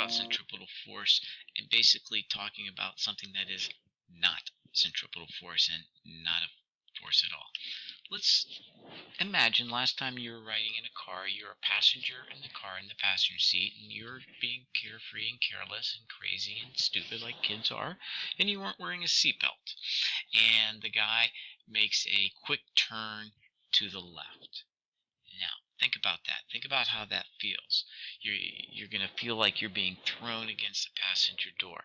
about centripetal force and basically talking about something that is not centripetal force and not a force at all. Let's imagine last time you were riding in a car, you're a passenger in the car in the passenger seat, and you're being carefree and careless and crazy and stupid like kids are, and you weren't wearing a seatbelt. And the guy makes a quick turn to the left. Now, think about that. Think about how that feels. You're going to feel like you're being thrown against the passenger door.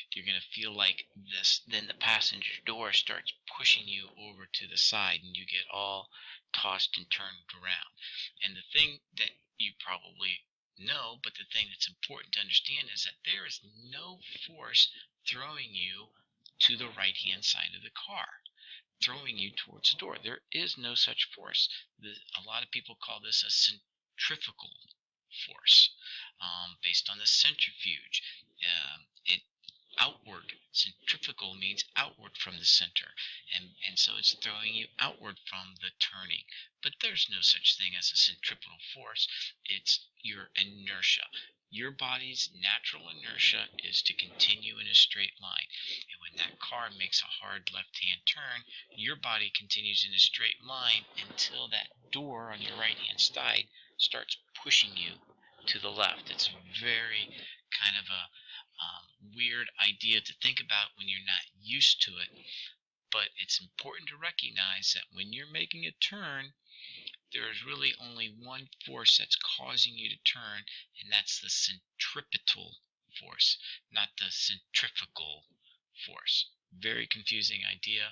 You're going to feel like this. Then the passenger door starts pushing you over to the side, and you get all tossed and turned around. And the thing that you probably know, but the thing that's important to understand is that there is no force throwing you to the right-hand side of the car, throwing you towards the door. There is no such force. A lot of people call this a centrifugal force, based on the centrifuge. Outward. Centrifugal means outward from the center, and so it's throwing you outward from the turning. But there's no such thing as a centripetal force. It's your inertia. Your body's natural inertia is to continue in a straight line. And when that car makes a hard left-hand turn, your body continues in a straight line until that door on your right-hand side starts pushing you to the left. It's very kind of a weird idea to think about when you're not used to it, but it's important to recognize that when you're making a turn, there is really only one force that's causing you to turn, and that's the centripetal force, not the centrifugal force. Very confusing idea.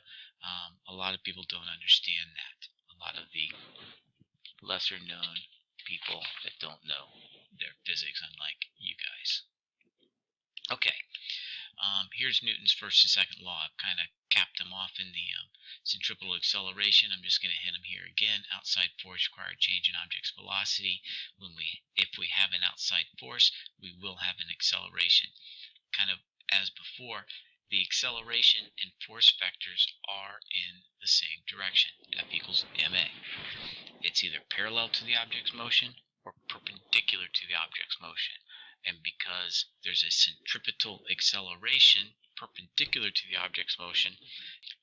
A lot of people don't understand that. A lot of the lesser known people that don't know their physics, unlike you guys. Okay, here's Newton's first and second law. I've kind of capped them off in the centripetal acceleration. I'm just going to hit them here again. Outside force required change in object's velocity. If we have an outside force, we will have an acceleration. Kind of as before, the acceleration and force vectors are in the same direction. F equals ma. It's either parallel to the object's motion or perpendicular to the object's motion. And because there's a centripetal acceleration perpendicular to the object's motion,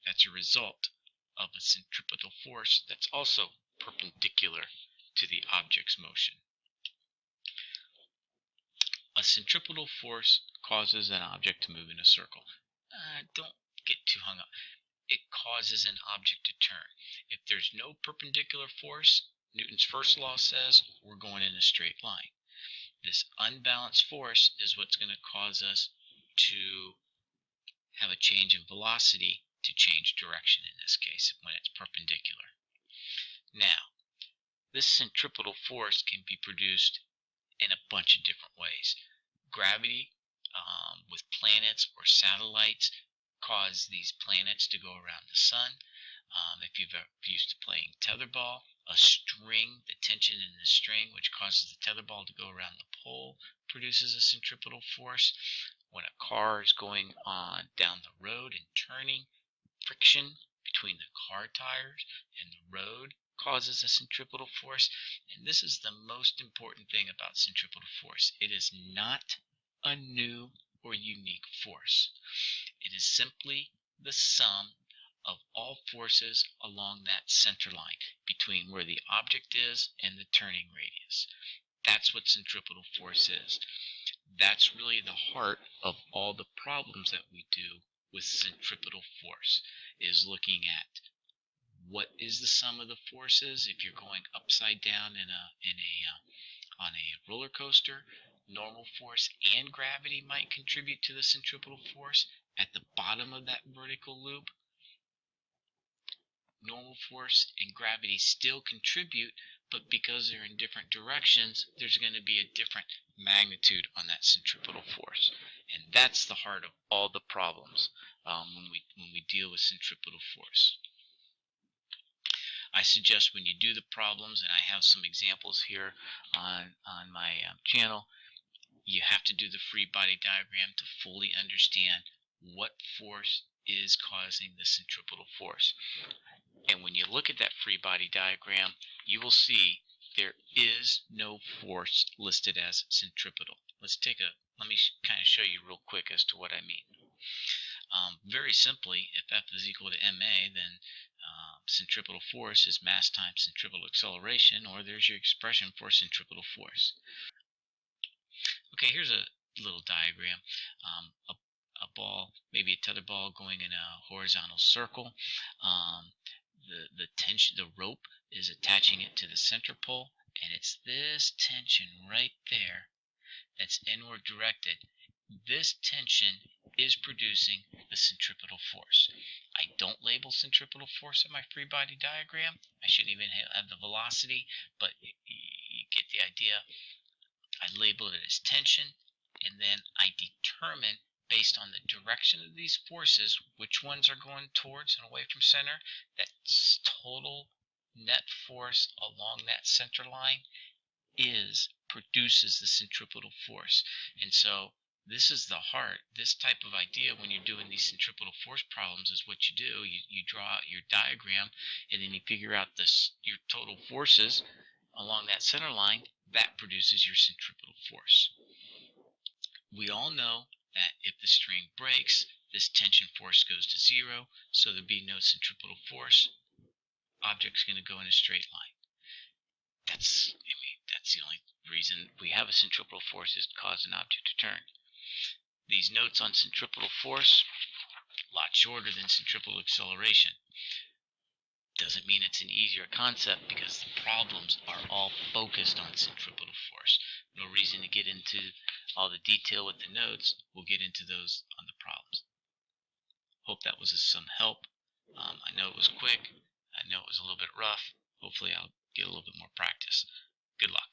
that's a result of a centripetal force that's also perpendicular to the object's motion. A centripetal force causes an object to move in a circle. Don't get too hung up. It causes an object to turn. If there's no perpendicular force, Newton's first law says we're going in a straight line. This unbalanced force is what's going to cause us to have a change in velocity to change direction in this case when it's perpendicular. Now, this centripetal force can be produced in a bunch of different ways. Gravity with planets or satellites cause these planets to go around the sun. If you've ever used to playing tetherball, a string, the tension in the string, which causes the tetherball to go around the pole, produces a centripetal force. When a car is going on down the road and turning, friction between the car tires and the road causes a centripetal force. And this is the most important thing about centripetal force. It is not a new or unique force. It is simply the sum of all forces along that center line between where the object is and the turning radius. That's what centripetal force is. That's really the heart of all the problems that we do with centripetal force, is looking at what is the sum of the forces. If you're going upside down on a roller coaster, normal force and gravity might contribute to the centripetal force. At the bottom of that vertical loop, normal force and gravity still contribute, but because they're in different directions, there's going to be a different magnitude on that centripetal force. And that's the heart of all the problems when we deal with centripetal force. I suggest when you do the problems, and I have some examples here on my channel, you have to do the free body diagram to fully understand what force is causing the centripetal force. And when you look at that free body diagram, you will see there is no force listed as centripetal. Let me kind of show you real quick as to what I mean. Very simply, if F is equal to ma, then centripetal force is mass times centripetal acceleration, or there's your expression for centripetal force. Okay, here's a little diagram. A ball, maybe a tether ball going in a horizontal circle. The tension, the rope is attaching it to the center pole, and it's this tension right there that's inward directed. This tension is producing the centripetal force. I don't label centripetal force in my free body diagram. I shouldn't even have the velocity, but you get the idea. I label it as tension, and then I determine, based on the direction of these forces, which ones are going towards and away from center. That total net force along that center line produces the centripetal force. And so this is the heart. This type of idea, when you're doing these centripetal force problems, is what you do. You draw out your diagram, and then you figure out your total forces along that center line. That produces your centripetal force. We all know that if the string breaks, this tension force goes to zero, so there'd be no centripetal force. Object's going to go in a straight line. That's the only reason we have a centripetal force, is to cause an object to turn. These notes on centripetal force, a lot shorter than centripetal acceleration. Doesn't mean it's an easier concept, because the problems are all focused on centripetal force. No reason to get into all the detail with the notes. We'll get into those on the problems. Hope that was some help. I know it was quick. I know it was a little bit rough. Hopefully I'll get a little bit more practice. Good luck.